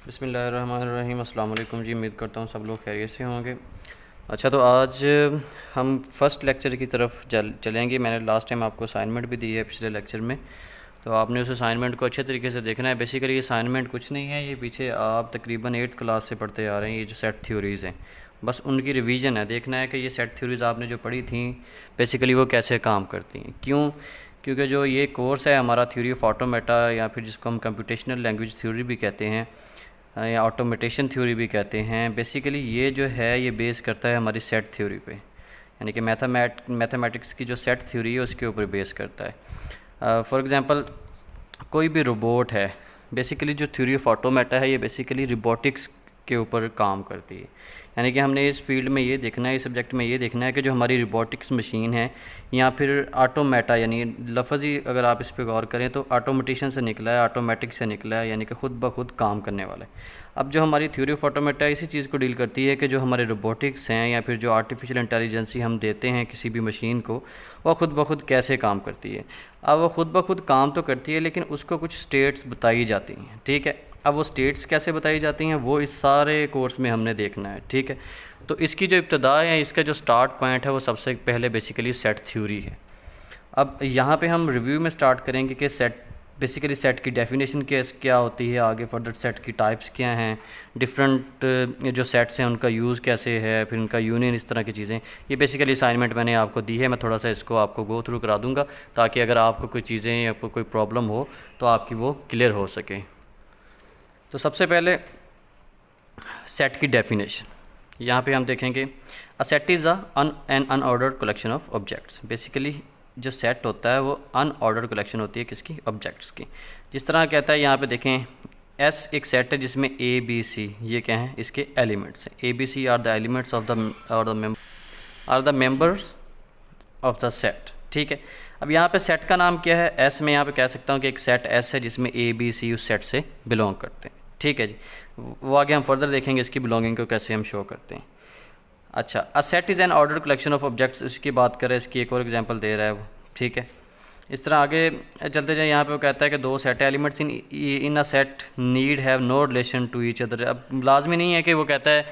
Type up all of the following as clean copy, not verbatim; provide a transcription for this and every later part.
बिस्मिल्लाहिर्रहमानिर्रहीम। अस्सलाम वालेकुम जी। उम्मीद करता हूँ सब लोग खैरियत से होंगे। अच्छा, तो आज हम फ़र्स्ट लेक्चर की तरफ चलेंगे। मैंने लास्ट टाइम आपको असाइनमेंट भी दी है पिछले लेक्चर में, तो आपने उस असाइनमेंट को अच्छे तरीके से देखना है। बेसिकली ये असाइनमेंट कुछ नहीं है, ये पीछे आप तकरीबन 8th क्लास से पढ़ते आ रहे हैं। ये जो सेट थ्योरीज़ हैं, बस उनकी रिवीजन है। देखना है कि ये सेट थ्योरीज़ आपने जो पढ़ी थी बेसिकली वो कैसे काम करती हैं। क्योंकि जो ये कोर्स है हमारा थ्योरी ऑफ ऑटोमेटा, या फिर जिसको हम कंप्यूटेशनल लैंग्वेज थ्योरी भी कहते हैं या ऑटोमेटेशन थ्योरी भी कहते हैं, बेसिकली ये जो है ये बेस करता है हमारी सेट थ्योरी पे, यानी कि मैथमेटिक्स की जो सेट थ्योरी है उसके ऊपर बेस करता है। फॉर एग्ज़ाम्पल कोई भी रोबोट है, बेसिकली जो थ्योरी ऑफ ऑटोमेटा है ये बेसिकली रोबोटिक्स के ऊपर काम करती है। यानी कि हमने इस फील्ड में ये देखना है, इस सब्जेक्ट में ये देखना है कि जो हमारी रोबोटिक्स मशीन है या फिर ऑटोमेटा, यानी लफ्ज़ ही अगर आप इस पर गौर करें तो ऑटोमेटिशन से निकला है, ऑटोमेटिक से निकला है, यानी कि ख़ुद ब खुद काम करने वाला है। अब जो हमारी थ्योरी ऑफ ऑटोमेटा इसी चीज़ को डील करती है कि जो हमारे रोबोटिक्स हैं या फिर जो आर्टिफिशियल इंटेलिजेंसी हम देते हैं किसी भी मशीन को, वह ख़ुद ब खुद कैसे काम करती है। अब वो ख़ुद ब खुद काम तो करती है लेकिन उसको कुछ स्टेट्स बताई जाती हैं, ठीक है। अब वो स्टेट्स कैसे बताई जाती हैं वो इस सारे कोर्स में हमने देखना है, ठीक है। तो इसकी जो इब्तदा है, इसका जो स्टार्ट पॉइंट है वो सबसे पहले बेसिकली सेट थ्योरी है। अब यहाँ पे हम रिव्यू में स्टार्ट करेंगे कि बेसिकली सेट की डेफिनेशन क्या होती है, आगे फर्दर सेट की टाइप्स क्या हैं, डिफरेंट जो सेट्स हैं उनका यूज़ कैसे है, फिर उनका यूनियन, इस तरह की चीज़ें। ये बेसिकली असाइनमेंट मैंने आपको दी है, मैं थोड़ा सा इसको आपको गो थ्रू करा दूँगा ताकि अगर आपको कोई चीज़ें या कोई प्रॉब्लम हो तो आपकी वो क्लियर हो सके। तो सबसे पहले सेट की डेफिनेशन, यहाँ पे हम देखेंगे अ set is an unordered collection of objects. Basically जो सेट होता है वो अनऑर्डर्ड कलेक्शन होती है किसकी, ऑब्जेक्ट्स की। जिस तरह कहता है यहाँ पे देखें, एस एक सेट है जिसमें ए बी सी ये क्या हैं, इसके एलिमेंट्स हैं। A B C are the elements of the members of the set, ठीक है। अब यहाँ पे सेट का नाम क्या है, एस में यहाँ पे कह सकता हूँ कि एक सेट एस है जिसमें ए बी सी उस सेट से बिलोंग करते हैं, ठीक है जी। वो आगे हम फर्दर देखेंगे इसकी बिलोंगिंग को कैसे हम शो करते हैं। अच्छा, अ set is N order collection of objects, इसकी बात करें, इसकी एक और एग्जांपल दे रहा है वो, ठीक है। इस तरह आगे चलते जाए, यहाँ पे वो कहता है कि दो set elements in a set need have no relation to each other. अब लाजमी नहीं है कि वो कहता है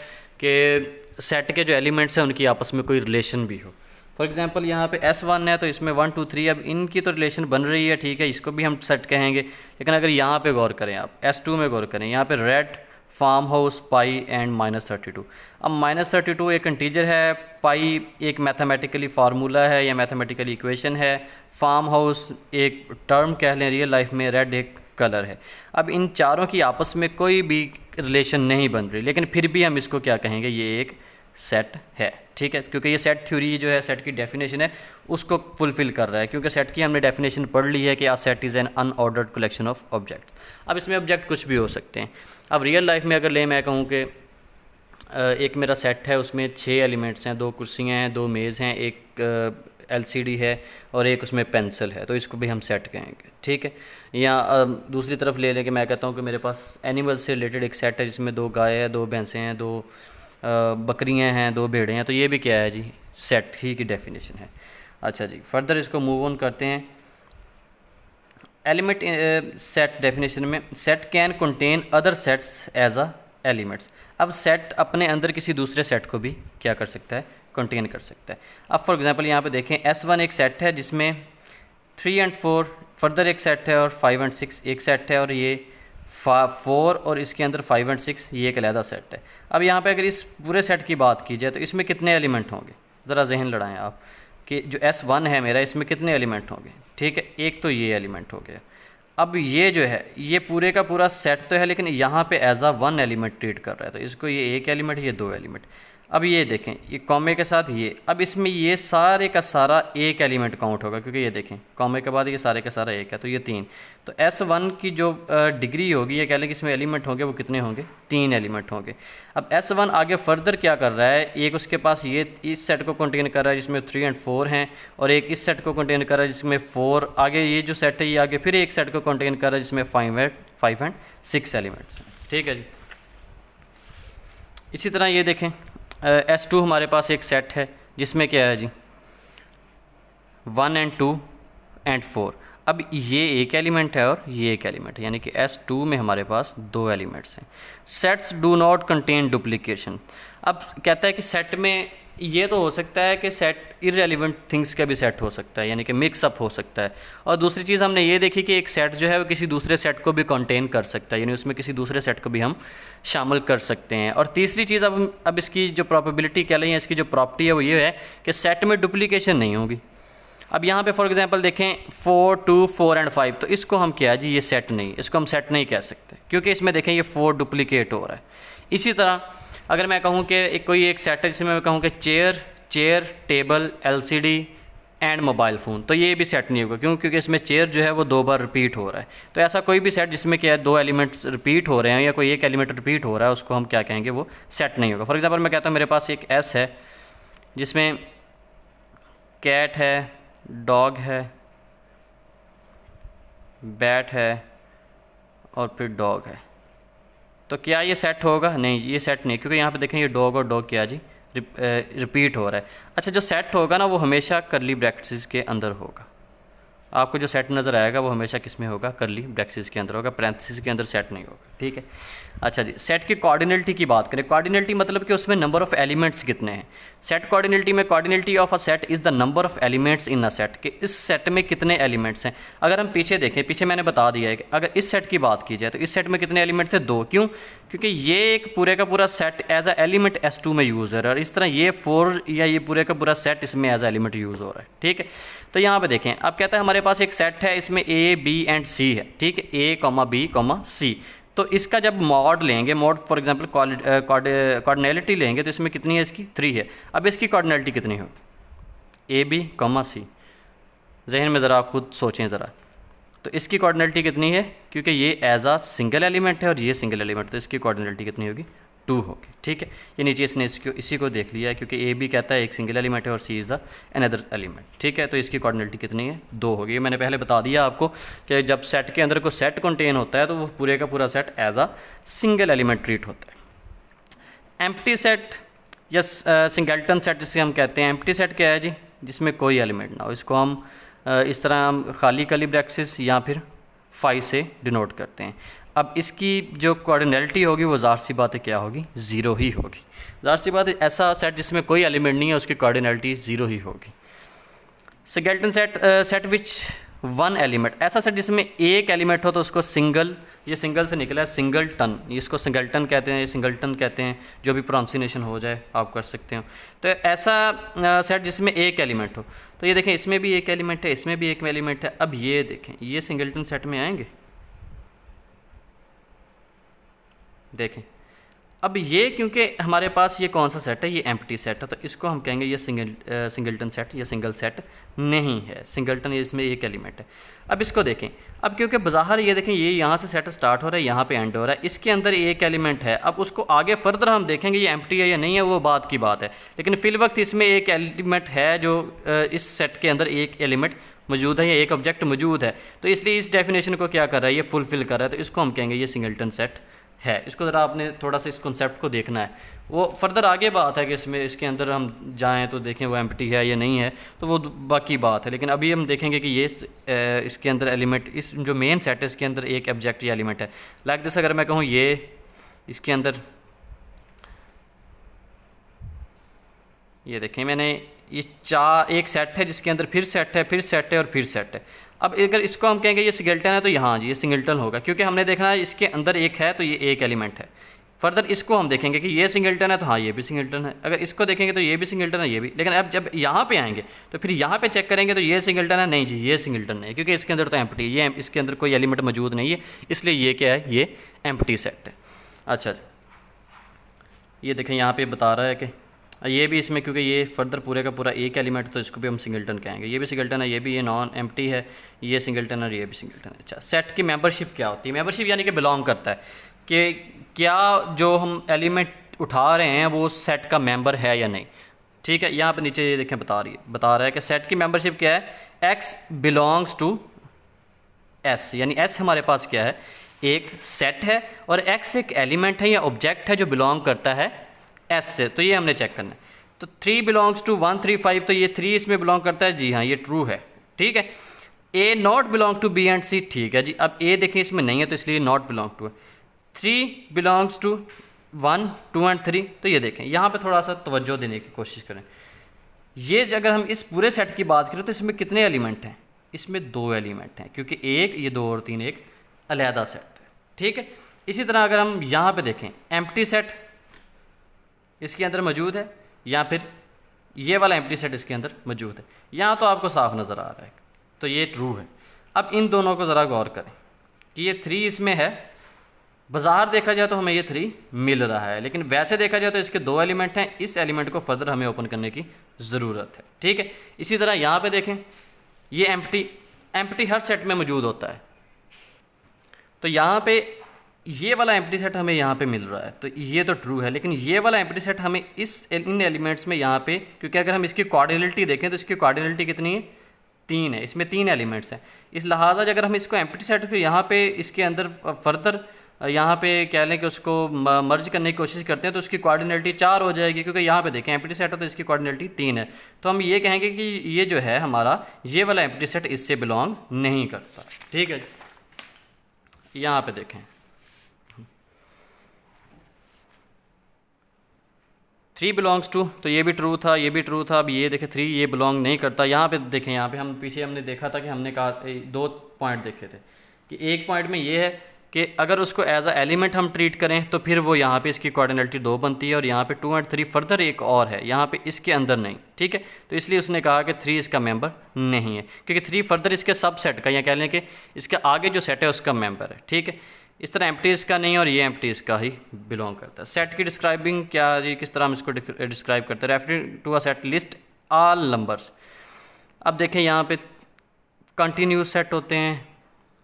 कि सेट के जो एलिमेंट्स हैं उनकी आपस में कोई रिलेशन भी हो। फॉर एग्जांपल यहाँ पे S1 है तो इसमें 1 2 3, अब इनकी तो रिलेशन बन रही है, ठीक है, इसको भी हम सेट कहेंगे। लेकिन अगर यहाँ पे गौर करें, आप S2 में गौर करें, यहाँ पे red, farm house, pi and -32। अब -32 एक इंटीजर है, पाई एक मैथमेटिकली फार्मूला है या मैथमेटिकली इक्वेशन है, फार्म हाउस एक टर्म कह लें रियल लाइफ में, रेड एक कलर है। अब इन चारों की आपस में कोई भी रिलेशन नहीं बन रही, लेकिन फिर भी हम इसको क्या कहेंगे, ये एक सेट है, ठीक है, क्योंकि ये सेट थ्योरी जो है, सेट की डेफिनेशन है, उसको फुलफ़िल कर रहा है। क्योंकि सेट की हमने डेफिनेशन पढ़ ली है कि a set is an unordered collection of objects. अब इसमें ऑब्जेक्ट कुछ भी हो सकते हैं। अब रियल लाइफ में अगर मैं कहूँ कि एक मेरा सेट है, उसमें 6 एलिमेंट्स हैं, 2 कुर्सियाँ हैं, 2 मेज़ हैं, एक LCD है और एक उसमें पेंसिल है, तो इसको भी हम सेट कहेंगे, ठीक है। या दूसरी तरफ ले लें कि मैं कहता हूँ कि मेरे पास एनिमल से रिलेटेड एक सेट है जिसमें 2 गाय है, 2 भैंसें हैं, 2 बकरियां हैं, 2 भेड़ें हैं, तो ये भी क्या है जी, सेट ही की डेफिनेशन है। अच्छा जी, फर्दर इसको मूव ऑन करते हैं। एलिमेंट सेट डेफिनेशन में, set can contain other sets as a elements. अब सेट अपने अंदर किसी दूसरे सेट को भी क्या कर सकता है, कंटेन कर सकता है। अब फॉर एग्जांपल यहाँ पे देखें, S1 एक सेट है जिसमें 3 एंड 4, फर्दर एक सेट है, और 5 एंड 6 एक सेट है, और ये 4 और इसके अंदर 5 एंड 6 ये एक अलहदा सेट है। अब यहाँ पे अगर इस पूरे सेट की बात की जाए तो इसमें कितने एलिमेंट होंगे, ज़रा जहन लड़ाएं आप कि जो S1 है मेरा, इसमें कितने एलिमेंट होंगे, ठीक है। एक तो ये एलिमेंट हो गया। अब ये जो है ये पूरे का पूरा सेट तो है, लेकिन यहाँ पे एज अ 1 एलिमेंट ट्रीट कर रहा है, तो इसको ये 1 एलिमेंट, ये 2 एलिमेंट। अब ये देखें, ये कॉमे के साथ ये, अब इसमें ये सारे का सारा एक एलिमेंट काउंट होगा, क्योंकि ये देखें कॉमे के बाद ये सारे का सारा एक है, तो ये 3। तो S1 की जो डिग्री होगी, ये कह लें कि इसमें एलिमेंट होंगे, वो कितने होंगे, 3 एलिमेंट होंगे। अब S1 आगे फर्दर क्या कर रहा है, एक उसके पास ये इस सेट को कंटेन कर रहा है जिसमें 3 एंड 4 हैं, और एक इस सेट को कंटेन कर रहा है जिसमें 4, आगे ये जो सेट है ये आगे फिर एक सेट को कंटेन कर रहा है जिसमें 5 एंड 6 एलिमेंट्स हैं, ठीक है जी। इसी तरह ये देखें, S2 हमारे पास एक सेट है जिसमें क्या है जी, 1 एंड 2 एंड 4। अब ये एक एलिमेंट है और ये एक एलिमेंट है, यानी कि S2 में हमारे पास दो एलिमेंट्स हैं। Sets do not contain duplication. अब कहता है कि सेट में ये तो हो सकता है कि सेट इररेलेवेंट थिंग्स का भी सेट हो सकता है, यानी कि मिक्सअप हो सकता है। और दूसरी चीज़ हमने ये देखी कि एक सेट जो है वो किसी दूसरे सेट को भी कंटेन कर सकता है, यानी उसमें किसी दूसरे सेट को भी हम शामिल कर सकते हैं। और तीसरी चीज़ अब इसकी जो प्रोबेबिलिटी कह लें, इसकी जो प्रॉपर्टी है वो ये है कि सेट में डुप्लीकेशन नहीं होगी। अब यहाँ पे फॉर एग्जांपल देखें 4, 2, 4 एंड 5, तो इसको हम क्या जी ये सेट नहीं, इसको हम सेट नहीं कह सकते, क्योंकि इसमें देखें ये 4 डुप्लीकेट हो रहा है। इसी तरह अगर मैं कहूँ कि कोई एक सेट है जिसमें मैं कहूँ कि chair, table, LCD and mobile phone, तो ये भी सेट नहीं होगा। क्यों? क्योंकि इसमें चेयर जो है वो 2 बार रिपीट हो रहा है। तो ऐसा कोई भी सेट जिसमें क्या है 2 एलिमेंट्स रिपीट हो रहे हैं या कोई एक एलिमेंट रिपीट हो रहा है, उसको हम क्या कहेंगे, वो सेट नहीं होगा। फॉर एग्जाम्पल मैं कहता हूँ मेरे पास एक S है जिसमें कैट है, डॉग है, बैट है और फिर डॉग है, तो क्या ये सेट होगा? नहीं, ये सेट नहीं, क्योंकि यहाँ पे देखें ये डॉग और डॉग क्या जी रिपीट हो रहा है। अच्छा, जो सेट होगा ना वो हमेशा कर्ली ब्रैकेट्स के अंदर होगा। आपको जो सेट नज़र आएगा वो हमेशा किस में होगा? कर्ली ब्रैकेट्स के अंदर होगा, पैरेंथेसिस के अंदर सेट नहीं होगा। ठीक है। अच्छा जी, सेट की कोऑर्डिनलिटी की बात करें। कोऑर्डिनलिटी मतलब कि उसमें नंबर ऑफ़ एलिमेंट्स कितने हैं। सेट कोऑर्डिनलिटी में cardinality of a set is the number of elements in a set, कि इस सेट में कितने एलिमेंट्स हैं। अगर हम पीछे देखें, पीछे मैंने बता दिया है कि अगर इस सेट की बात की जाए तो इस सेट में कितने एलिमेंट थे? 2। क्यों? क्योंकि ये एक पूरे का पूरा set as a element S2 में यूज़ हो रहा है, और इस तरह ये 4 या ये पूरे का पूरा सेट इसमें एज अ एलिमेंट यूज़ हो रहा है। ठीक है। तो यहाँ पे देखें, अब कहता है हमारे पास एक सेट है, इसमें A, B एंड C है। ठीक है, A, B, C। तो इसका जब मॉड लेंगे, मॉड फॉर एग्जांपल कॉर्डिनलिटी लेंगे, तो इसमें कितनी है? इसकी 3 है। अब इसकी कॉर्डिनलिटी कितनी होगी? A, B, C। जहन में ज़रा आप खुद सोचें ज़रा, तो इसकी कॉर्डिनलिटी कितनी है? क्योंकि ये एज आ सिंगल एलिमेंट है और ये सिंगल एलिमेंट, तो इसकी कॉर्डिनलिटी कितनी होगी? 2 होगी। ठीक है, ये नीचे इसने इसी को देख लिया है, क्योंकि A भी कहता है एक सिंगल एलिमेंट है और C इज़ अनदर एलिमेंट। ठीक है, तो इसकी कॉर्डिनलिटी कितनी है? 2 होगी। ये मैंने पहले बता दिया आपको कि जब सेट के अंदर कोई सेट कंटेन होता है तो वो पूरे का पूरा सेट एज आ सिंगल एलिमेंट ट्रीट होता है। एम्प्टी सेट या सिंगल्टन सेट जिसे हम कहते हैं। एम्प्टी सेट क्या है जी? जिसमें कोई एलिमेंट ना हो। इसको हम इस तरह हम खाली कर्ली ब्रैकेट्स या फिर फाई से डिनोट करते हैं। अब इसकी जो कोऑर्डिनलिटी होगी वो ज़ाहिर सी बात है क्या होगी? 0 ही होगी। ज़ाहिर सी बात है, ऐसा सेट जिसमें कोई एलिमेंट नहीं है उसकी कोऑर्डिनलिटी 0 ही होगी। सिंगल्टन सेट विच 1 एलिमेंट, ऐसा सेट जिसमें एक एलिमेंट हो तो उसको सिंगल, ये सिंगल से निकला है सिंगलटन, इसको सिंगलटन कहते हैं, सिंगलटन कहते हैं, जो भी प्रोनाउंसिएशन हो जाए आप कर सकते हो। तो ऐसा सेट जिसमें एक एलिमेंट हो, तो ये देखें इसमें भी एक एलिमेंट है, इसमें भी एक एलिमेंट है। अब ये देखें, ये सिंगलटन सेट में आएंगे। देखें अब ये, क्योंकि हमारे पास ये कौन सा सेट है? ये एम्प्टी सेट है, तो इसको हम कहेंगे ये सिंगलटन सेट या सिंगल सेट नहीं है। सिंगलटन इसमें एक एलिमेंट है। अब इसको देखें, अब क्योंकि बाहर ये देखें ये यहाँ से सेट स्टार्ट हो रहा है, यहाँ पे एंड हो रहा है, इसके अंदर एक एलिमेंट है। अब उसको आगे फर्दर हम देखेंगे ये एम्प्टी है या नहीं है, वो बात की बात है, लेकिन फिल वक्त इसमें एक एलिमेंट है जो इस सेट के अंदर एक एलिमेंट मौजूद है या एक ऑब्जेक्ट मौजूद है, तो इसलिए इस डेफिनेशन को क्या कर रहा है? ये फुलफिल कर रहा है, तो इसको हम कहेंगे ये सिंगलटन सेट है। इसको ज़रा आपने थोड़ा सा इस कॉन्सेप्ट को देखना है। वो फर्दर आगे बात है कि इसमें इसके अंदर हम जाएं तो देखें वो एम्प्टी है या नहीं है, तो वो बाकी बात है। लेकिन अभी हम देखेंगे कि ये इसके अंदर एलिमेंट, इस जो मेन सेट है इसके अंदर एक ऑब्जेक्ट या एलिमेंट है। लाइक दिस, अगर मैं कहूँ ये इसके अंदर, ये देखें मैंने ये एक सेट है जिसके अंदर फिर सेट है, फिर सेट है और फिर सेट है। अब अगर इसको हम कहेंगे ये सिंगलटन है, तो यहाँ जी ये सिंगलटन होगा, क्योंकि हमने देखना है इसके अंदर एक है तो ये एक एलिमेंट है। फर्दर इसको हम देखेंगे कि ये सिंगलटन है, तो हाँ ये भी सिंगलटन है। अगर इसको देखेंगे तो ये भी सिंगलटन है, ये भी। लेकिन अब जब यहाँ पे आएंगे तो फिर यहाँ पे चेक करेंगे तो ये सिंगलटन है, नहीं जी ये सिंगलटन नहीं है, क्योंकि इसके अंदर तो एम्प्टी है, ये इसके अंदर कोई एलिमेंट मौजूद नहीं है, इसलिए ये क्या है? ये एम्प्टी सेट है। अच्छा जी, ये देखें यहाँ पर बता रहा है कि ये भी इसमें, क्योंकि ये फर्दर पूरे का पूरा एक एलिमेंट, तो इसको भी हम सिंगलटन कहेंगे। ये भी सिंगलटन है, ये भी, ये नॉन एम्प्टी है, ये सिंगलटन है, ये भी सिंगलटन है। अच्छा, सेट की मेंबरशिप क्या होती है? मेंबरशिप यानी कि बिलोंग करता है कि क्या जो हम एलिमेंट उठा रहे हैं वो सेट का मेंबर है या नहीं। ठीक है, यहाँ पर नीचे ये देखें बता रहा है कि सेट की मेंबरशिप क्या है? एक्स बिलोंग्स टू एस, यानी एस हमारे पास क्या है? एक सेट है, और एक्स एक एलिमेंट है या ऑब्जेक्ट है जो बिलोंग करता है एस से। तो ये हमने चेक करना है। तो 3 बिलोंग्स टू 1, 3, 5, तो ये 3 इसमें बिलोंग करता है, जी हाँ ये ट्रू है। ठीक है, A not belong to B and C, ठीक है जी। अब ए देखें इसमें नहीं है तो इसलिए नॉट बिलोंग टू है। 3 बिलोंग्स टू 1, 2 एंड 3, तो ये देखें यहाँ पे थोड़ा सा तवज्जो देने की कोशिश करें। ये अगर हम इस पूरे सेट की बात करें तो इसमें कितने एलिमेंट हैं? इसमें 2 एलिमेंट हैं, क्योंकि एक ये 2 और 3 एक अलहदा सेट है, ठीक है। इसी तरह अगर हम यहाँ पे देखें एम्प्टी सेट इसके अंदर मौजूद है, या फिर ये वाला एम्प्टी सेट इसके अंदर मौजूद है, यहाँ तो आपको साफ नज़र आ रहा है, तो ये ट्रू है। अब इन दोनों को ज़रा गौर करें कि ये 3 इसमें है, बाज़ार देखा जाए तो हमें ये 3 मिल रहा है, लेकिन वैसे देखा जाए तो इसके 2 एलिमेंट हैं, इस एलिमेंट को फर्दर हमें ओपन करने की ज़रूरत है, ठीक है। इसी तरह यहाँ पे देखें ये एम्प्टी हर सेट में मौजूद होता है, तो यहाँ पे ये वाला एम्प्टी सेट हमें यहाँ पे मिल रहा है, तो ये तो ट्रू है। लेकिन ये वाला एम्प्टी सेट हमें इन एलिमेंट्स में यहाँ पे, क्योंकि अगर हम इसकी कोऑर्डिनलिटी देखें तो इसकी कोऑर्डिनलिटी कितनी है? 3 है, इसमें 3 एलिमेंट्स हैं। इस लिहाजा अगर हम इसको एम्प्टी सेट को यहाँ पे इसके अंदर फर्दर यहाँ पे कह लें कि उसको मर्ज करने की कोशिश करते हैं तो उसकी कोऑर्डिनलिटी 4 हो जाएगी, क्योंकि यहाँ पे देखें एम्प्टी सेट है तो इसकी कोऑर्डिनलिटी 3 है। तो हम ये कहेंगे कि ये जो है हमारा ये वाला एम्प्टी सेट इससे बिलोंग नहीं करता, ठीक है। यहाँ पे देखें 3 बिलोंग्स टू, तो ये भी ट्रू था, ये भी ट्रू था। अब ये देखें 3 ये बिलोंग नहीं करता। यहाँ पे देखें, यहाँ पे हम पीछे हमने देखा था कि हमने कहा 2 पॉइंट देखे थे कि एक पॉइंट में ये है कि अगर उसको एज अ एलिमेंट हम ट्रीट करें तो फिर वो यहाँ पे इसकी कोऑर्डिनलिटी 2 बनती है, और यहाँ पे 2 एंड 3 फर्दर एक और है, यहाँ पे इसके अंदर नहीं, ठीक है। तो इसलिए उसने कहा कि 3 इसका मेंबर नहीं है, क्योंकि 3 फर्दर इसके सब सेट का, या कह लें कि इसके आगे जो सेट है उसका मेंबर है, ठीक है। इस तरह एम्प्टीज़ का नहीं, और ये एम्प्टीज़ का ही बिलोंग करता है। सेट की डिस्क्राइबिंग क्या जी, किस तरह हम इसको डिस्क्राइब करते हैं? Referring to a set list all numbers. अब देखें यहाँ पे कंटिन्यूस सेट होते हैं,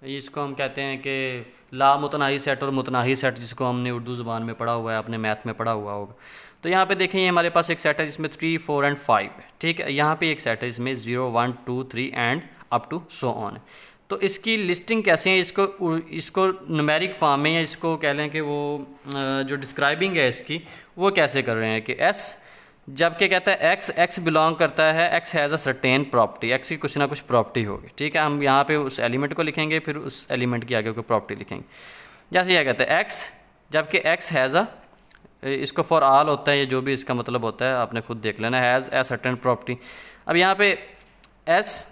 इसको हम कहते हैं कि लामुतनाही सेट और मुतनाही सेट, जिसको हमने उर्दू ज़ुबान में पढ़ा हुआ है, अपने मैथ में पढ़ा हुआ होगा। तो यहाँ पे देखें ये हमारे पास एक सेट है जिसमें 3, 4 एंड 5 है, ठीक है। यहाँ पे एक सेट है इसमें 0, 1, 2, 3 and up to so on है। तो इसकी लिस्टिंग कैसे है? इसको न्यूमेरिक फॉर्म में, या इसको कह लें कि वो जो डिस्क्राइबिंग है इसकी, वो कैसे कर रहे हैं कि एस जबकि कहता है एक्स बिलोंग करता है, x has a certain property, x की कुछ ना कुछ प्रॉपर्टी होगी, ठीक है। हम यहाँ पे उस एलिमेंट को लिखेंगे, फिर उस एलिमेंट की आगे कोई प्रॉपर्टी लिखेंगे। जैसे यह कहता है एक्स जबकि एक्स हैज़ अ, इसको फॉर ऑल होता है, ये जो भी इसका मतलब होता है आपने खुद देख लेना, हैज़ ए सर्टेन प्रॉपर्टी। अब यहाँ पे एस